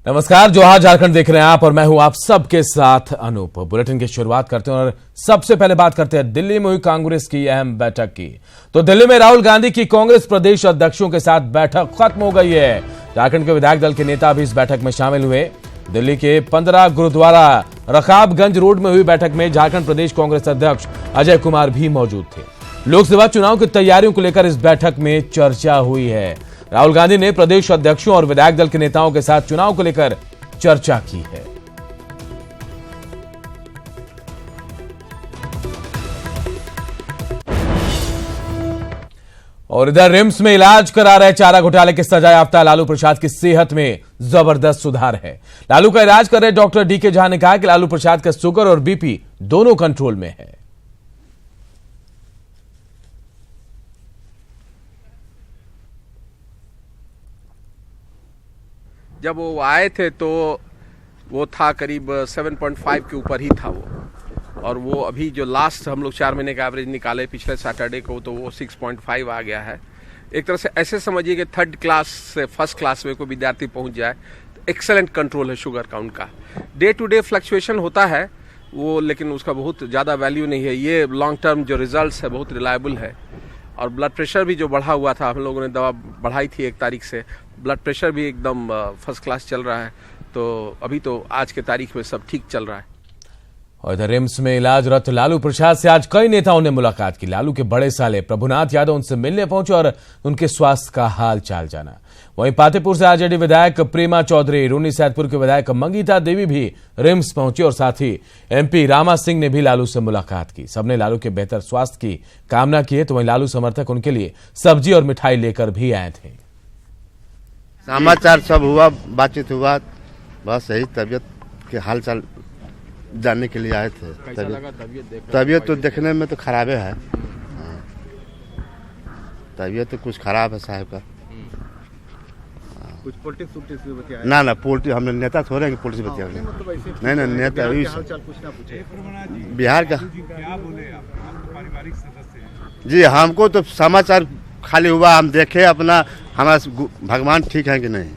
नमस्कार, जोहार झारखंड देख रहे हैं आप और मैं हूं आप सबके साथ अनूप। बुलेटिन की शुरुआत करते हैं और सबसे पहले बात करते हैं दिल्ली में हुई कांग्रेस की अहम बैठक की। तो दिल्ली में राहुल गांधी की कांग्रेस प्रदेश अध्यक्षों के साथ बैठक खत्म हो गई है। झारखंड के विधायक दल के नेता भी इस बैठक में शामिल हुए। दिल्ली के 15 गुरुद्वारा रकाबगंज रोड में हुई बैठक में झारखंड प्रदेश कांग्रेस अध्यक्ष अजय कुमार भी मौजूद थे। लोकसभा चुनाव की तैयारियों को लेकर इस बैठक में चर्चा हुई है। राहुल गांधी ने प्रदेश अध्यक्षों और विधायक दल के नेताओं के साथ चुनाव को लेकर चर्चा की है। और इधर रिम्स में इलाज करा रहे चारा घोटाले के सजायाफ्ता लालू प्रसाद की सेहत में जबरदस्त सुधार है। लालू का इलाज कर रहे डॉक्टर डीके झा ने कहा कि लालू प्रसाद का शुगर और बीपी दोनों कंट्रोल में है। जब वो आए थे तो वो था करीब 7.5 के ऊपर ही था वो, और वो अभी जो लास्ट हम लोग 4 महीने का एवरेज निकाले पिछले सैटरडे को तो वो 6.5 आ गया है। एक तरह से ऐसे समझिए कि 3rd क्लास से 1st क्लास में कोई विद्यार्थी पहुंच जाए तो एक्सेलेंट कंट्रोल है शुगर काउंट का। डे टू डे फ्लक्चुएशन होता है वो, लेकिन उसका बहुत ज़्यादा वैल्यू नहीं है। ये लॉन्ग टर्म जो रिजल्ट है बहुत रिलायबल है। और ब्लड प्रेशर भी जो बढ़ा हुआ था, हम लोगों ने दवा बढ़ाई थी 1 तारीख से, ब्लड प्रेशर भी एकदम 1st क्लास चल रहा है। तो अभी तो आज के तारीख में सब ठीक चल रहा है। और इधर रिम्स में इलाजरत लालू प्रसाद से आज कई नेताओं ने मुलाकात की। लालू के बड़े साले प्रभुनाथ यादव उनसे मिलने पहुंचे और उनके स्वास्थ्य का हाल चाल जाना। वहीं पातेपुर से आरजेडी विधायक प्रेमा चौधरी, रूनी सैदपुर के विधायक मंगीता देवी भी रिम्स पहुंची और साथ ही एमपी रामा सिंह ने भी लालू से मुलाकात की। सबने लालू के बेहतर स्वास्थ्य की कामना की है। तो वहीं लालू समर्थक उनके लिए सब्जी और मिठाई लेकर भी आए थे। समाचार सब हुआ, बातचीत हुआ, बस यही तबीयत के हाल चाल जानने के लिए आए थे। तबीयत तो देखने में तो खराबे है। तबीयत तो कुछ खराब है साहब का। कुछ पॉलिटिक्स भी बताया? ना पोलिटिक्स, हमने नेता थोड़े हैं कि पॉलिटिक्स बताया। नहीं नहीं, नेता बिहार का जी। हमको तो समाचार खाली हुआ, हम देखे अपना, हमारा भगवान ठीक है कि नहीं।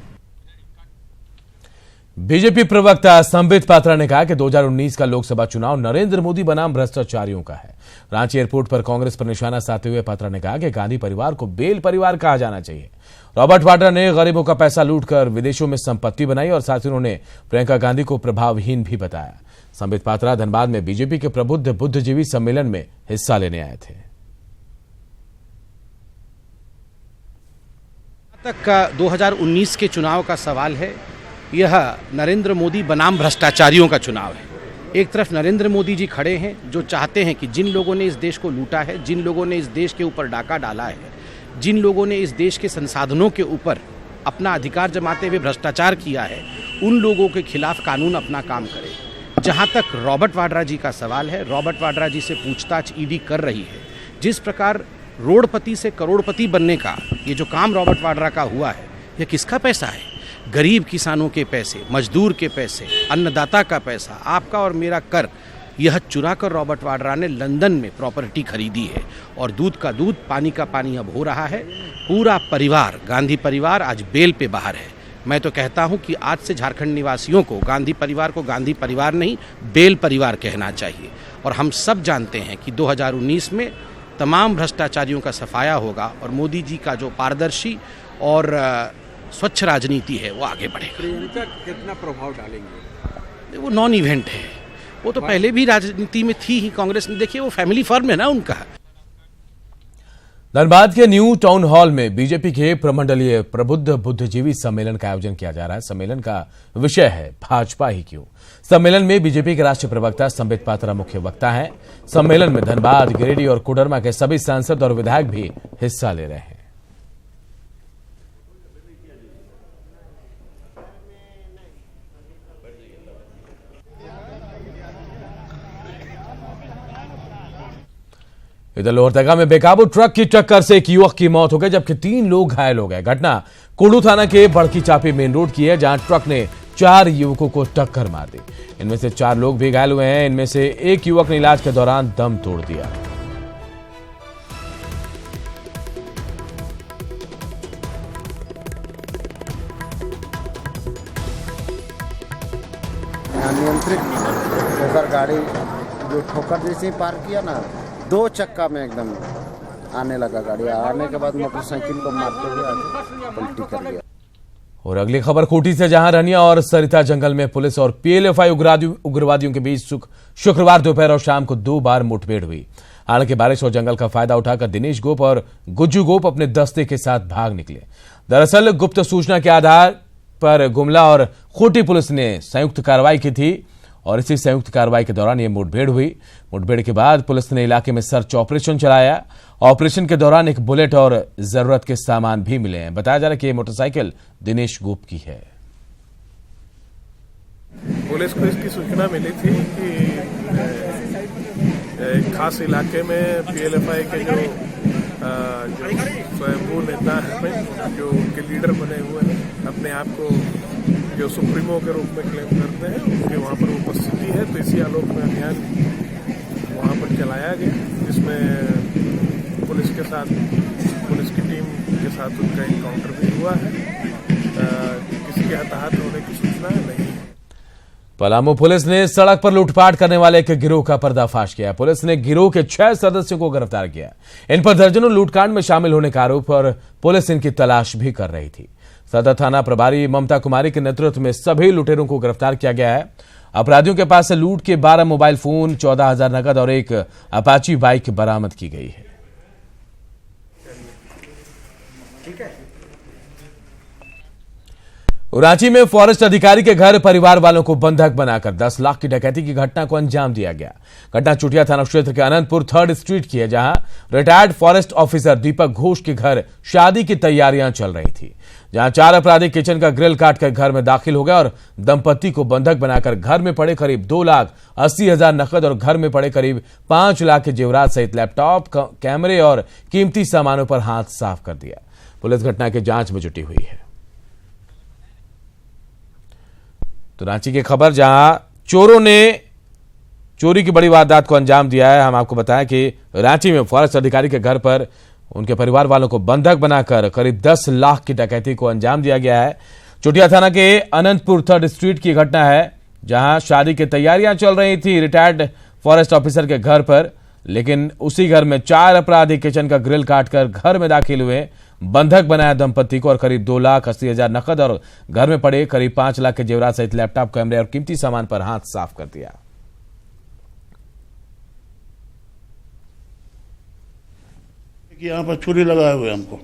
बीजेपी प्रवक्ता संबित पात्रा ने कहा कि 2019 का लोकसभा चुनाव नरेंद्र मोदी बनाम भ्रष्टाचारियों का है। रांची एयरपोर्ट पर कांग्रेस पर निशाना साधते हुए पात्रा ने कहा कि गांधी परिवार को बेल परिवार कहा जाना चाहिए। रॉबर्ट वाड्रा ने गरीबों का पैसा लूटकर विदेशों में संपत्ति बनाई और साथ ही उन्होंने प्रियंका गांधी को प्रभावहीन भी बताया। संबित पात्रा धनबाद में बीजेपी के प्रबुद्ध बुद्धिजीवी सम्मेलन में हिस्सा लेने आए थे। तक का 2019 के चुनाव का सवाल है, यह नरेंद्र मोदी बनाम भ्रष्टाचारियों का चुनाव है। एक तरफ नरेंद्र मोदी जी खड़े हैं जो चाहते हैं कि जिन लोगों ने इस देश को लूटा है, जिन लोगों ने इस देश के ऊपर डाका डाला है, जिन लोगों ने इस देश के संसाधनों के ऊपर अपना अधिकार जमाते हुए भ्रष्टाचार किया है, उन लोगों के खिलाफ कानून अपना काम करे। जहां तक रॉबर्ट वाड्रा जी का सवाल है, रॉबर्ट वाड्रा जी से पूछताछ ईडी कर रही है। जिस प्रकार रोडपति से करोड़पति बनने का ये जो काम रॉबर्ट वाड्रा का हुआ है, यह किसका पैसा है? गरीब किसानों के पैसे, मजदूर के पैसे, अन्नदाता का पैसा, आपका और मेरा कर, यह चुरा कर रॉबर्ट वाड्रा ने लंदन में प्रॉपर्टी खरीदी है। और दूध का दूध, पानी का पानी अब हो रहा है। पूरा परिवार, गांधी परिवार आज बेल पे बाहर है। मैं तो कहता हूं कि आज से झारखंड निवासियों को गांधी परिवार नहीं, बेल परिवार कहना चाहिए। और हम सब जानते हैं कि 2019 में तमाम भ्रष्टाचारियों का सफाया होगा और मोदी जी का जो पारदर्शी और स्वच्छ राजनीति है वो आगे बढ़ेगा। प्रियंका कितना प्रभाव डालेंगे? वो नॉन इवेंट है। वो तो पहले भी राजनीति में थी ही कांग्रेस में। देखिए वो फैमिली फर्म है ना उनका। धनबाद के न्यू टाउन हॉल में बीजेपी के प्रमंडलीय प्रबुद्ध बुद्धिजीवी सम्मेलन का आयोजन किया जा रहा है। सम्मेलन का विषय है भाजपा ही क्यों। सम्मेलन में बीजेपी के राष्ट्रीय प्रवक्ता संबित पात्रा मुख्य वक्ता हैं। सम्मेलन में धनबाद, गिरिडीह और कोडरमा के सभी सांसद और विधायक भी हिस्सा ले रहे हैं। इधर लोहरदगा में बेकाबू ट्रक की टक्कर से एक युवक की मौत हो गई जबकि 3 लोग घायल हो गए। घटना कुल्लू थाना के बड़की चापी मेन रोड की है जहां ट्रक ने 4 युवकों को टक्कर मार दी। इनमें से 4 लोग भी घायल हुए हैं। इनमें से एक युवक ने इलाज के दौरान दम तोड़ दिया। अनियंत्रित होकर गाड़ी जो ठोकर जैसे ही पार किया ना, 2 चक्का में एकदम आने लगा गाड़ी। आने के बाद मोटरसाइकिल को मारते हुए आगे पलटी कर गया। और अगली खबर खूंटी से, जहां रनिया और सरिता जंगल में पुलिस और पीएलएफआई उग्रवादियों के बीच शुक्रवार दोपहर और शाम को 2 बार मुठभेड़ हुई। हालांकि बारिश और जंगल का फायदा उठाकर दिनेश गोप और गुज्जू गोप अपने दस्ते के साथ भाग निकले। दरअसल गुप्त सूचना के आधार पर गुमला और खूंटी पुलिस ने संयुक्त कार्रवाई की थी और इसी संयुक्त कार्रवाई के दौरान यह मुठभेड़ हुई। मुठभेड़ के बाद पुलिस ने इलाके में सर्च ऑपरेशन चलाया। ऑपरेशन के दौरान एक बुलेट और जरूरत के सामान भी मिले हैं। बताया जा रहा है कि यह मोटरसाइकिल दिनेश गोप की है। पुलिस को इसकी सूचना मिली थी कि एक खास इलाके में पीएलएफआई के जो स्वयंभू नेता हैं, जो उनके लीडर बने हुए हैं, अपने आप को जो सुप्रीमो के रूप में क्लेम करते हैं, उनके वहाँ पर उपस्थिति है। तो इसी आलोक में अभियान वहाँ पर चलाया गया, जिसमें पुलिस की टीम के साथ उनका एनकाउंटर भी हुआ है। किसी के हताहत होने की सूचना नहीं है। पलामू पुलिस ने सड़क पर लूटपाट करने वाले एक गिरोह का पर्दाफाश किया। पुलिस ने गिरोह के 6 सदस्यों को गिरफ्तार किया। इन पर दर्जनों लूटकांड में शामिल होने का आरोप और पुलिस इनकी तलाश भी कर रही थी। सदर थाना प्रभारी ममता कुमारी के नेतृत्व में सभी लुटेरों को गिरफ्तार किया गया है। अपराधियों के पास से लूट के 12 मोबाइल फोन, 14,000 नकद और एक अपाची बाइक बरामद की गई है। रांची में फॉरेस्ट अधिकारी के घर परिवार वालों को बंधक बनाकर 10 लाख की डकैती की घटना को अंजाम दिया गया। घटना चुटिया थाना क्षेत्र के अनंतपुर 3rd स्ट्रीट की है, जहां रिटायर्ड फॉरेस्ट ऑफिसर दीपक घोष के घर शादी की तैयारियां चल रही थी। जहां 4 अपराधी किचन का ग्रिल काटकर घर में दाखिल हो गए और दंपति को बंधक बनाकर घर में पड़े करीब 2,80,000 नकद और घर में पड़े करीब 5 लाख के जेवरात सहित लैपटॉप, कैमरे और कीमती सामानों पर हाथ साफ कर दिया। पुलिस घटना की जांच में जुटी हुई है। तो रांची की खबर, जहां चोरों ने चोरी की बड़ी वारदात को अंजाम दिया है। हम आपको बताएं कि रांची में फॉरेस्ट अधिकारी के घर पर उनके परिवार वालों को बंधक बनाकर करीब 10 लाख की डकैती को अंजाम दिया गया है। चुटिया थाना के अनंतपुर 3rd स्ट्रीट की घटना है, जहां शादी की तैयारियां चल रही थी रिटायर्ड फॉरेस्ट ऑफिसर के घर पर, लेकिन उसी घर में 4 अपराधी किचन का ग्रिल काटकर घर में दाखिल हुए, बंधक बनाया दंपति को और करीब 2,80,000 नकद और घर में पड़े करीब 5 लाख के जेवरात सहित लैपटॉप, कैमरे और कीमती सामान पर हाथ साफ कर दिया। यहाँ पर छुरी लगाए हुए हमको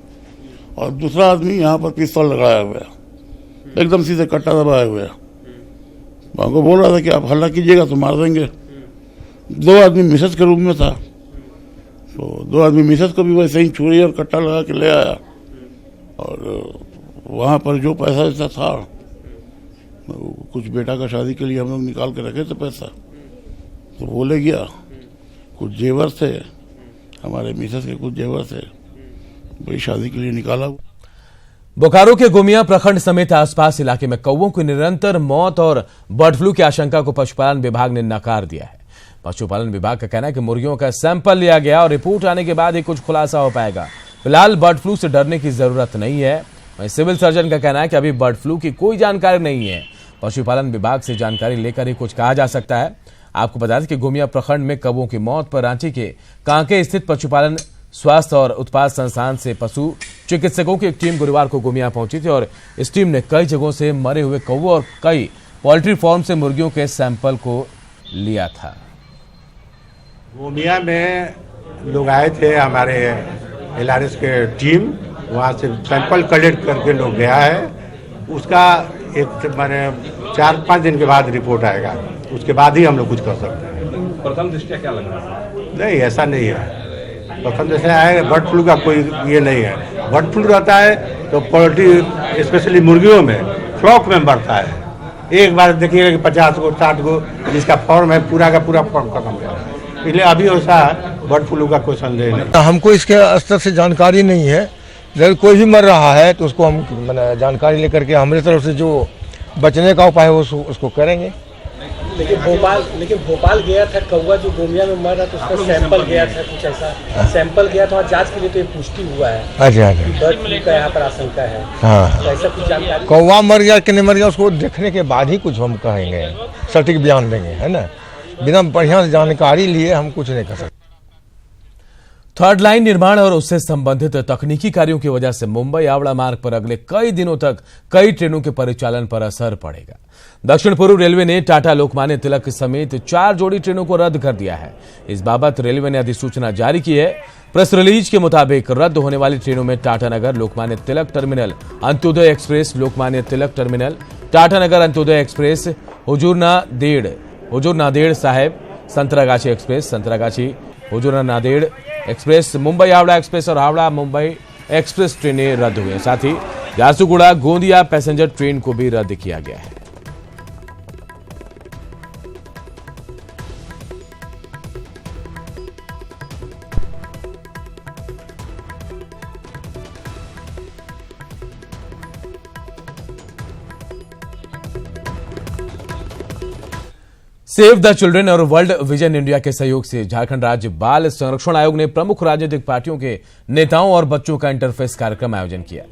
और दूसरा आदमी यहाँ पर पिस्तौल लगाया हुआ है, एकदम सीधे कट्टा दबाए हुए। हमको बोल रहा था कि आप हल्ला कीजिएगा तो मार देंगे। 2 आदमी मिसेज के रूम में था, तो 2 आदमी मिसेज को भी वैसे ही छुरी और कट्टा लगा के ले आया और वहाँ पर जो पैसा वैसा था, कुछ बेटा का शादी के लिए हम लोग निकाल के रखे थे पैसा, तो वो ले गया। कुछ जेवर थे, हमारे मिसेज के कुछ जेवर थे, वही शादी के लिए निकाला। बोकारो के गोमिया प्रखंड समेत आसपास इलाके में कौवों की निरंतर मौत और बर्ड फ्लू की आशंका को पशुपालन विभाग ने नकार दिया है। पशुपालन विभाग का कहना है कि मुर्गियों का सैंपल लिया गया और रिपोर्ट आने के बाद ही कुछ खुलासा हो पाएगा। फिलहाल बर्ड फ्लू से डरने की जरूरत नहीं है। वहीं सिविल सर्जन का कहना है कि अभी बर्ड फ्लू की कोई जानकारी नहीं है। पशुपालन विभाग से जानकारी लेकर ही कुछ कहा जा सकता है। आपको बता दें कि गोमिया प्रखंड में कौवों की मौत पर रांची के कांके स्थित पशुपालन स्वास्थ्य और उत्पाद संस्थान से पशु चिकित्सकों की एक टीम गुरुवार को गोमिया पहुंची थी और इस टीम ने कई जगहों से मरे हुए कौवों और कई पोल्ट्री फार्म से मुर्गियों के सैंपल को लिया था। गोमिया में लोग आए थे, हमारे LRS के टीम वहाँ से सैंपल कलेक्ट करके लोग गया है। उसका एक मैंने 4-5 दिन के बाद रिपोर्ट आएगा, उसके बाद ही हम लोग कुछ कर सकते हैं। प्रथम दृष्टया क्या लग रहा है? नहीं, ऐसा नहीं है। प्रथम दृष्टया है बर्ड फ्लू का कोई ये नहीं है। बर्ड फ्लू रहता है तो पोल्ट्री स्पेशली मुर्गियों में फ्लॉक में बढ़ता है। एक बार देखिएगा कि 50 को 60 को जिसका फॉर्म है पूरा का पूरा फॉर्म खत्म हो जाता है। इसलिए अभी ऐसा बर्ड फ्लू का कोई संदेह नहीं। हमको इसके स्तर से जानकारी नहीं है, लेकिन कोई भी मर रहा है तो उसको हम जानकारी लेकर के हमारी तरफ से जो बचने का उपाय है उसको करेंगे। लेकिन भोपाल गया था कौवा जो गोमिया में मर रहा था, उसका सैंपल गया था, कुछ ऐसा सैंपल गया था और जांच के लिए तो ये पुष्टि हुआ है। अच्छा बर्ड फ्लू का यहाँ पर आशंका है। हाँ, तो ऐसा कुछ जानकारी? कौवा मर गया कि नहीं मर गया उसको देखने के बाद ही कुछ हम कहेंगे, सटीक बयान देंगे, है ना। बिना बढ़िया जानकारी लिए हम कुछ नहीं कर सकते। थर्ड लाइन निर्माण और उससे संबंधित तकनीकी कार्यों की वजह से मुंबई हावड़ा मार्ग पर अगले कई दिनों तक कई ट्रेनों के परिचालन पर असर पड़ेगा। दक्षिण पूर्व रेलवे ने टाटा लोकमान्य तिलक समेत 4 जोड़ी ट्रेनों को रद्द कर दिया है। इस बाबत रेलवे ने अधिसूचना जारी की है। प्रेस रिलीज के मुताबिक रद्द होने वाली ट्रेनों में Tatanagar Lokmanya Tilak terminal, Antyodaya express Lokmanya Tilak terminal, Tatanagar Antyodaya express, हुजूर नांदेड़ साहेब, संतरागाछी एक्सप्रेस, संतरागाछी हुजूर नांदेड़ एक्सप्रेस, मुंबई हावड़ा एक्सप्रेस और हावड़ा मुंबई एक्सप्रेस ट्रेनें रद्द हुई हैं। साथ ही झारसुगुड़ा गोंदिया पैसेंजर ट्रेन को भी रद्द किया गया है। सेव द चिल्ड्रन और वर्ल्ड विजन इंडिया के सहयोग से झारखंड राज्य बाल संरक्षण आयोग ने प्रमुख राजनीतिक पार्टियों के नेताओं और बच्चों का इंटरफेस कार्यक्रम आयोजन किया।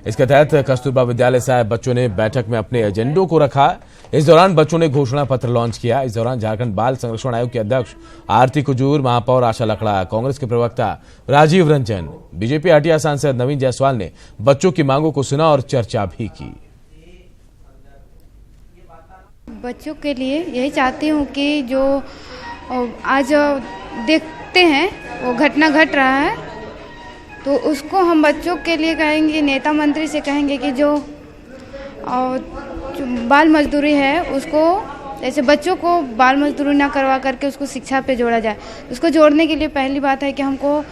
इसके तहत कस्तूरबा विद्यालय से आए बच्चों ने बैठक में अपने एजेंडों को रखा। इस दौरान बच्चों ने घोषणा पत्र लॉन्च किया। इस दौरान झारखंड बाल संरक्षण आयोग के अध्यक्ष आरती कुजूर, महापौर आशा लकड़ा, कांग्रेस के प्रवक्ता राजीव रंजन, बीजेपी हटिया सांसद नवीन जायसवाल ने बच्चों की मांगों को सुना और चर्चा भी की। बच्चों के लिए यही चाहती हूँ कि जो आज देखते हैं वो घटना घट रहा है, तो उसको हम बच्चों के लिए कहेंगे, नेता मंत्री से कहेंगे कि जो बाल मजदूरी है उसको, जैसे बच्चों को बाल मजदूरी ना करवा करके उसको शिक्षा पे जोड़ा जाए। उसको जोड़ने के लिए पहली बात है कि हमको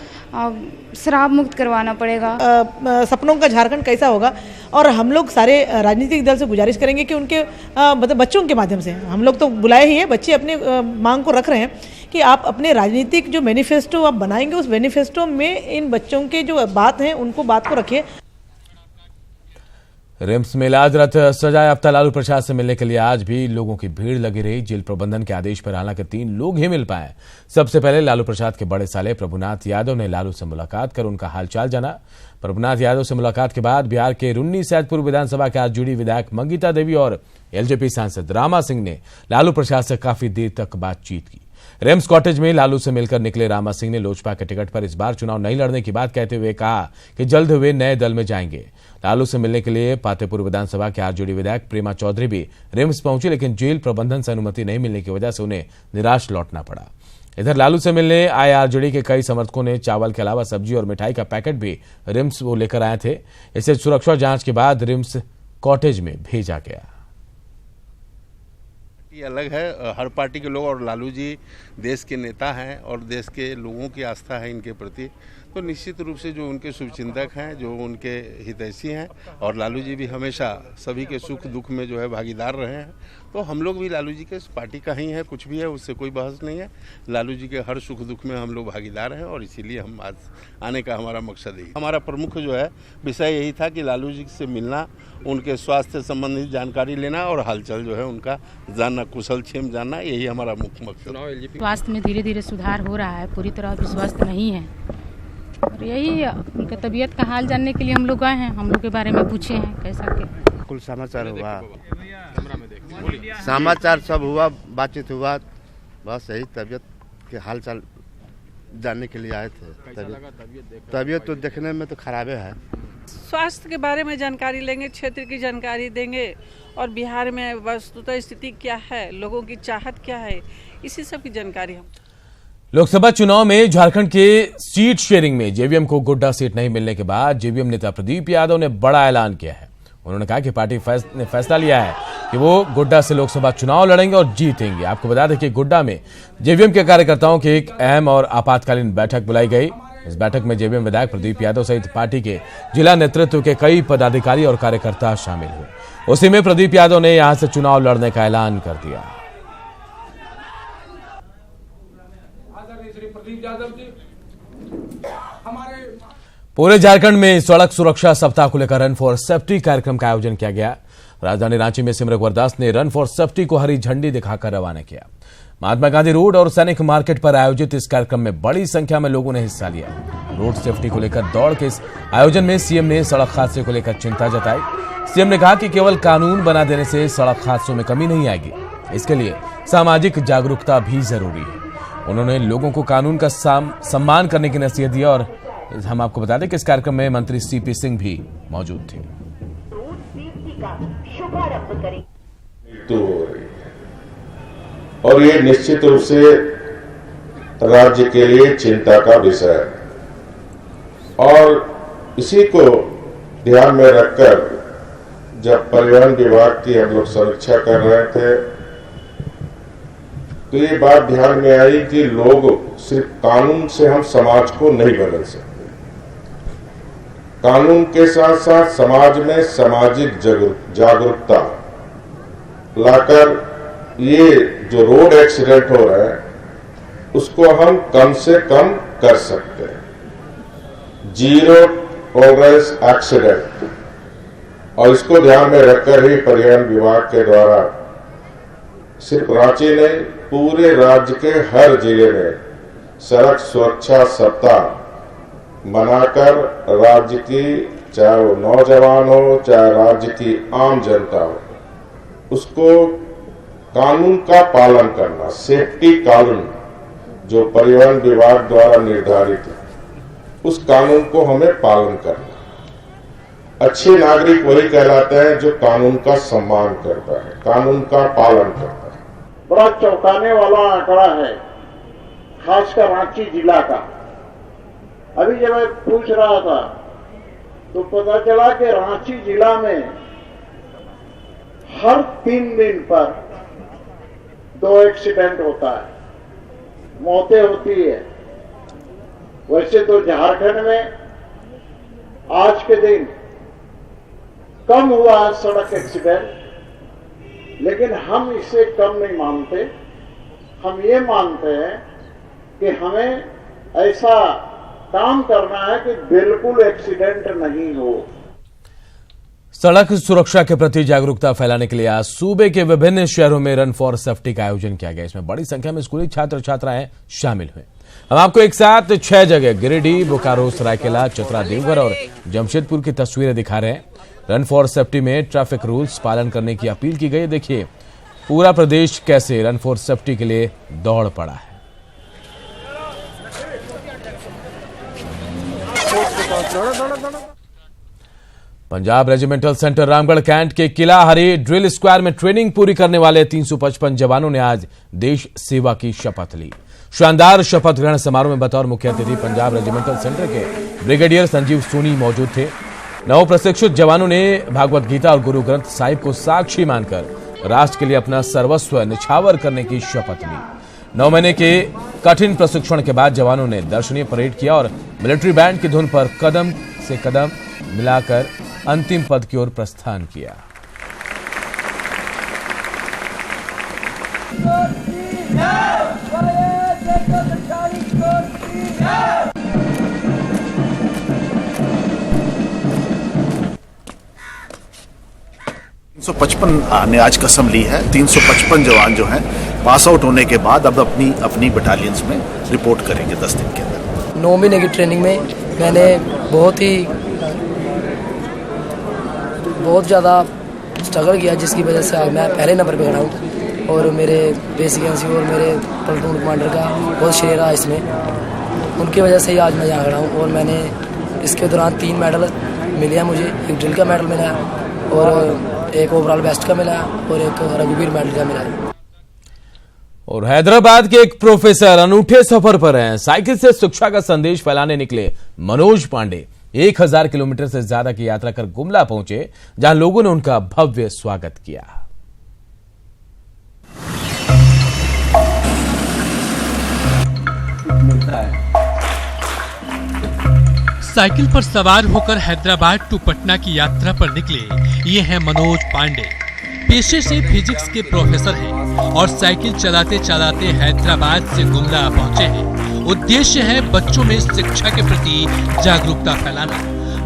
शराब मुक्त करवाना पड़ेगा। सपनों का झारखंड कैसा होगा, और हम लोग सारे राजनीतिक दल से गुजारिश करेंगे कि उनके मतलब बच्चों के माध्यम से, हम लोग तो बुलाए ही है, बच्चे अपने मांग को रख रहे हैं कि आप अपने राजनीतिक जो मैनिफेस्टो आप बनाएंगे उस मैनिफेस्टो में इन बच्चों के जो बात हैं उनको बात को रखिए। रिम्स में इलाजरत सजाए याफ्ता लालू प्रसाद से मिलने के लिए आज भी लोगों की भीड़ लगी रही। जेल प्रबंधन के आदेश पर हालांकि 3 लोग ही मिल पाए। सबसे पहले लालू प्रसाद के बड़े साले प्रभुनाथ यादव ने लालू से मुलाकात कर उनका हालचाल जाना। प्रभुनाथ यादव से मुलाकात के बाद बिहार के रुन्नी सैदपुर विधानसभा के आज जुड़ी विधायक मंगिता देवी और एलजेपी सांसद रामा सिंह ने लालू प्रसाद से काफी देर तक बातचीत की। रिम्स कॉटेज में लालू से मिलकर निकले रामा सिंह ने लोजपा के टिकट पर इस बार चुनाव नहीं लड़ने की बात कहते हुए कहा कि जल्द वे नए दल में जाएंगे। लालू से मिलने के लिए पातेपुर विधानसभा के आरजेडी विधायक प्रेमा चौधरी भी रिम्स पहुंची, लेकिन जेल प्रबंधन से अनुमति नहीं मिलने की वजह से उन्हें निराश लौटना पड़ा। इधर लालू से मिलने आए आरजेडी के कई समर्थकों ने चावल के अलावा सब्जी और मिठाई का पैकेट भी रिम्स वो लेकर आए थे। इसे सुरक्षा जांच के बाद रिम्स कॉटेज में भेजा गया। ये अलग है, हर पार्टी के लोग, और लालू जी देश के नेता हैं और देश के लोगों की आस्था है इनके प्रति, तो निश्चित रूप से जो उनके शुभचिंतक हैं, जो उनके हितैषी हैं, और लालू जी भी हमेशा सभी के सुख दुख में जो है भागीदार रहे हैं, तो हम लोग भी लालू जी के पार्टी का ही है, कुछ भी है उससे कोई बहस नहीं है। लालू जी के हर सुख दुख में हम लोग भागीदार हैं और इसीलिए हम आज आने का हमारा मकसद यही। हमारा प्रमुख जो है विषय यही था कि लालू जी से मिलना, उनके स्वास्थ्य संबंधित जानकारी लेना और हालचाल जो है उनका जानना, कुशल क्षेम जानना, यही हमारा मुख्य मकसद। स्वास्थ्य में धीरे धीरे सुधार हो रहा है, पूरी तरह स्वस्थ नहीं है, और यही उनके तबीयत का हाल जानने के लिए हम लोग आए हैं, हम लोग के बारे में पूछे हैं कैसा के। कुल समाचार हुआ, समाचार सब हुआ, बातचीत हुआ, बस यही तबीयत के हाल चाल जानने के लिए आए थे। तबीयत तो देखने में तो खराबे है। स्वास्थ्य के बारे में जानकारी लेंगे, क्षेत्र की जानकारी देंगे, और बिहार में वस्तुतः स्थिति क्या है, लोगों की चाहत क्या है, इसी सब की जानकारी हम। लोकसभा चुनाव में झारखंड के सीट शेयरिंग में जेवीएम को गोड्डा सीट नहीं मिलने के बाद जेवीएम नेता प्रदीप यादव ने बड़ा ऐलान किया है। उन्होंने कहा कि पार्टी ने फैसला लिया है कि वो गोड्डा से लोकसभा चुनाव लड़ेंगे और जीतेंगे। आपको बता दें कि गोड्डा में जेवीएम के कार्यकर्ताओं की एक अहम और आपातकालीन बैठक बुलाई गई। इस बैठक में जेवीएम विधायक प्रदीप यादव सहित पार्टी के जिला नेतृत्व के कई पदाधिकारी और कार्यकर्ता शामिल हुए। उसी में प्रदीप यादव ने यहां से चुनाव लड़ने का ऐलान कर दिया। पूरे झारखंड में सड़क सुरक्षा सप्ताह को लेकर रन फॉर सेफ्टी कार्यक्रम का आयोजन किया गया। राजधानी रांची में सिमरन दास ने रन फॉर सेफ्टी को हरी झंडी दिखाकर रवाना किया। महात्मा गांधी रोड और सैनिक मार्केट पर आयोजित इस कार्यक्रम में बड़ी संख्या में लोगों ने हिस्सा लिया। रोड सेफ्टी को लेकर दौड़ के इस आयोजन में सीएम ने सड़क हादसे को लेकर चिंता जताई। सीएम ने कहा कि केवल कानून बना देने से सड़क हादसों में कमी नहीं आएगी, इसके लिए सामाजिक जागरूकता भी जरूरी है। उन्होंने लोगों को कानून का सम्मान करने की नसीहत दी। और हम आपको बता दें कि इस कार्यक्रम में मंत्री सीपी सिंह भी मौजूद थे। और ये निश्चित रूप से राज्य के लिए चिंता का विषय है और इसी को ध्यान में रखकर जब परिवहन विभाग की हम लोग समीक्षा कर रहे थे तो ये बात ध्यान में आई कि लोग सिर्फ कानून से हम समाज को नहीं बदल सकते। कानून के साथ साथ समाज में सामाजिक जागरूकता लाकर ये जो रोड एक्सीडेंट हो रहा है उसको हम कम से कम कर सकते हैं। जीरो टॉलरेंस एक्सीडेंट, और इसको ध्यान में रखकर ही परिवहन विभाग के द्वारा सिर्फ रांची नहीं पूरे राज्य के हर जिले में सड़क सुरक्षा सप्ताह मनाकर राज्य की, चाहे वो नौजवान हो चाहे राज्य की आम जनता हो, उसको कानून का पालन करना, सेफ्टी कानून जो परिवहन विभाग द्वारा निर्धारित है उस कानून को हमें पालन करना। अच्छे नागरिक वही कहलाते हैं जो कानून का सम्मान करता है, कानून का पालन करता है। बड़ा चौंकाने वाला आंकड़ा है, खासकर रांची जिला का। अभी जब मैं पूछ रहा था तो पता चला कि रांची जिला में हर 3 दिन पर 2 एक्सीडेंट होता है, मौतें होती है। वैसे तो झारखंड में आज के दिन कम हुआ है सड़क एक्सीडेंट, लेकिन हम इसे कम नहीं मानते। हम ये मानते हैं कि हमें ऐसा काम करना है कि बिल्कुल एक्सीडेंट नहीं हो। सड़क सुरक्षा के प्रति जागरूकता फैलाने के लिए आज सूबे के विभिन्न शहरों में रन फॉर सेफ्टी का आयोजन किया गया। इसमें बड़ी संख्या में स्कूली छात्र छात्राएं शामिल हुए। हम आपको एक साथ 6 जगह गिरिडीह, बोकारो, सरायकेला, चतरा, देवघर और जमशेदपुर की तस्वीरें दिखा रहे हैं। रन फॉर सेफ्टी में ट्रैफिक रूल्स पालन करने की अपील की गई। देखिए पूरा प्रदेश कैसे रन फॉर सेफ्टी के लिए दौड़ पड़ा है। Punjab regimental centre Ramgarh cantt के किला हरी ड्रिल स्क्वायर में ट्रेनिंग पूरी करने वाले 355 जवानों ने आज देश सेवा की शपथ ली। शानदार शपथ ग्रहण समारोह में बतौर मुख्य अतिथि पंजाब रेजिमेंटल सेंटर के ब्रिगेडियर संजीव सोनी मौजूद थे। नव प्रशिक्षित जवानों ने भागवत गीता और गुरु ग्रंथ साहिब को साक्षी मानकर राष्ट्र के लिए अपना सर्वस्व निछावर करने की शपथ ली। 9 महीने के कठिन प्रशिक्षण के बाद जवानों ने दर्शनीय परेड किया और मिलिट्री बैंड की धुन पर कदम से कदम मिलाकर अंतिम पद की ओर प्रस्थान किया। ने आज कसम ली है। 355 जवान जो हैं पास आउट होने के बाद अब अपनी बटालियंस में रिपोर्ट करेंगे 10 दिन के अंदर। 9 महीने की ट्रेनिंग में मैंने बहुत ज़्यादा स्ट्रगल किया, जिसकी वजह से आज मैं पहले नंबर पे खड़ा हूँ। और मेरे बेसिक एनसी और मेरे प्लाटून कमांडर का बहुत श्रेय रहा इसमें, उनकी वजह से ही आज मैं यहाँ खड़ा हूँ। और मैंने इसके दौरान 3 मेडल मिले हैं मुझे। एक ड्रिल का मेडल मिला और एक ओवरऑल बेस्ट का मिला और एक रघुवीर मेडल का मिला। और हैदराबाद के एक प्रोफेसर अनूठे सफर पर हैं। साइकिल से शिक्षा का संदेश फैलाने निकले मनोज पांडे 1000 किलोमीटर से ज्यादा की यात्रा कर गुमला पहुंचे, जहां लोगों ने उनका भव्य स्वागत किया। साइकिल पर सवार होकर हैदराबाद टू पटना की यात्रा पर निकले ये हैं मनोज पांडे। पेशे से फिजिक्स के प्रोफेसर हैं और साइकिल चलाते चलाते हैदराबाद से गुमला पहुंचे हैं। उद्देश्य है बच्चों में शिक्षा के प्रति जागरूकता फैलाना।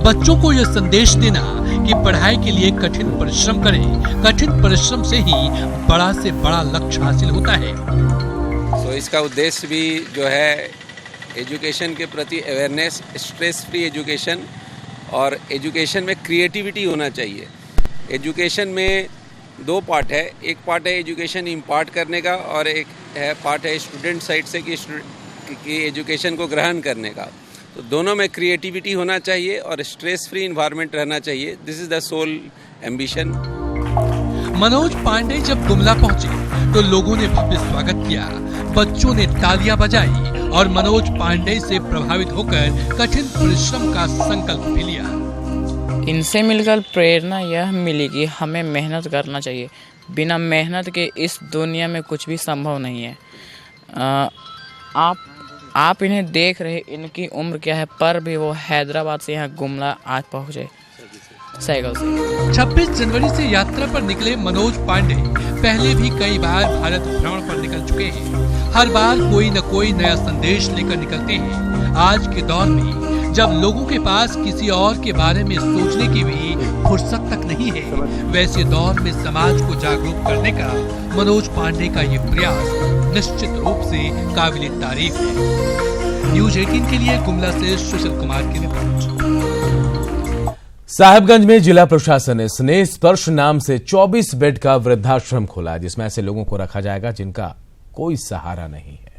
बच्चों को यह संदेश देना कि पढ़ाई के लिए कठिन परिश्रम करें, कठिन परिश्रम से ही बड़ा से बड़ा लक्ष्य हासिल होता है। तो इसका उद्देश्य भी जो है एजुकेशन के प्रति अवेयरनेस, स्ट्रेस फ्री एजुकेशन और एजुकेशन में क्रिएटिविटी होना चाहिए। एजुकेशन में दो पार्ट है, एक पार्ट है एजुकेशन इम्पार्ट करने का और एक पार्ट है स्टूडेंट साइड से कि एजुकेशन को ग्रहण करने का। तो दोनों में क्रिएटिविटी होना चाहिए और स्ट्रेस फ्री इन्वायरमेंट रहना चाहिए। This is the sole ambition. Manoj Pandey जब गुमला पहुंचे तो लोगों ने भव्य स्वागत किया, बच्चों ने तालियां बजाई और मनोज पांडे से प्रभावित होकर कठिन परिश्रम का संकल्प भी लिया। इनसे मिलकर प्रेरणा यह मिली कि हमें मेहनत करना चाहिए। बिना मेहनत के इस दुनिया में कुछ भी संभव नहीं है। आप इन्हें देख रहे, इनकी उम्र क्या है, पर भी वो हैदराबाद से यहाँ गुमला आज पहुँचे साइकिल से। 26 जनवरी से यात्रा पर निकले मनोज पांडे पहले भी कई बार भारत भ्रमण पर निकल चुके हैं। हर बार कोई न कोई नया संदेश लेकर निकलते हैं। आज के दौर में जब लोगों के पास किसी और के बारे में सोचने की भी फुर्सत तक नहीं है, वैसे दौर में समाज को जागरूक करने का मनोज पांडे का ये प्रयास निश्चित रूप से काबिल तारीफ है। न्यूज 18 के लिए गुमला से सुशील कुमार की रिपोर्ट। साहिबगंज में जिला प्रशासन ने स्नेह स्पर्श नाम से 24 बेड का वृद्धाश्रम खोला है, जिसमें ऐसे लोगों को रखा जाएगा जिनका कोई सहारा नहीं है।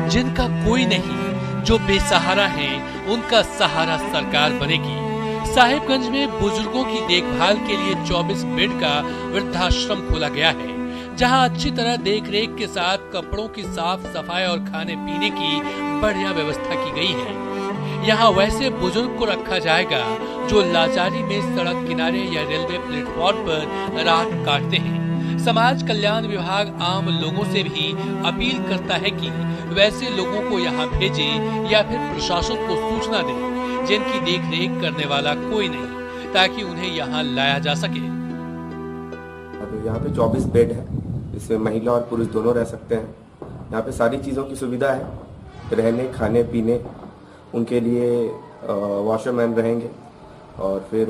जिनका कोई नहीं, जो बेसहारा हैं, उनका सहारा सरकार बनेगी। साहिबगंज में बुजुर्गों की देखभाल के लिए 24 बेड का वृद्धाश्रम खोला गया है, जहां अच्छी तरह देख रेख के साथ कपड़ों की साफ सफाई और खाने पीने की बढ़िया व्यवस्था की गई है। यहाँ वैसे बुजुर्ग को रखा जाएगा जो लाचारी में सड़क किनारे या रेलवे प्लेटफॉर्म पर रात काटते हैं। समाज कल्याण विभाग आम लोगों से भी अपील करता है कि वैसे लोगों को यहाँ भेजे या फिर प्रशासन को सूचना दे जिनकी देख रेख करने वाला कोई नहीं, ताकि उन्हें यहाँ लाया जा सके। यहाँ पे 24 बेड है, इसमें महिला और पुरुष दोनों रह सकते हैं। यहाँ पे सारी चीज़ों की सुविधा है, रहने खाने पीने, उनके लिए वॉशरमैन रहेंगे और फिर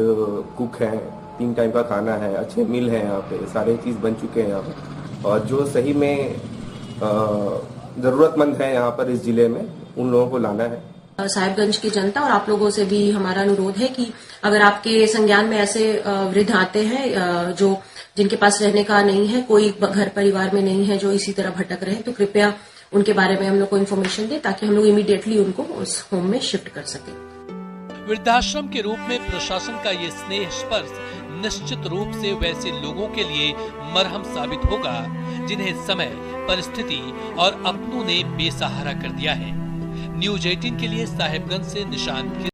कुक है, 3 टाइम का खाना है, अच्छे मील है, यहाँ पे सारे चीज़ बन चुके हैं यहाँ पे। और जो सही में ज़रूरतमंद है यहाँ पर इस जिले में, उन लोगों को लाना है। साहिबगंज की जनता और आप लोगों से भी हमारा अनुरोध है कि अगर आपके संज्ञान में ऐसे वृद्ध आते हैं जो जिनके पास रहने का नहीं है, कोई घर परिवार में नहीं है, जो इसी तरह भटक रहे हैं, तो कृपया उनके बारे में हम लोग को इन्फॉर्मेशन दें ताकि हम लोग इमीडिएटली उनको उस होम में शिफ्ट कर सकें। वृद्धाश्रम के रूप में प्रशासन का ये स्नेह स्पर्श निश्चित रूप से वैसे लोगों के लिए मरहम साबित होगा जिन्हें समय, परिस्थिति और अपनों ने बेसहारा कर दिया है। न्यूज 18 के लिए साहिबगंज से निशांत।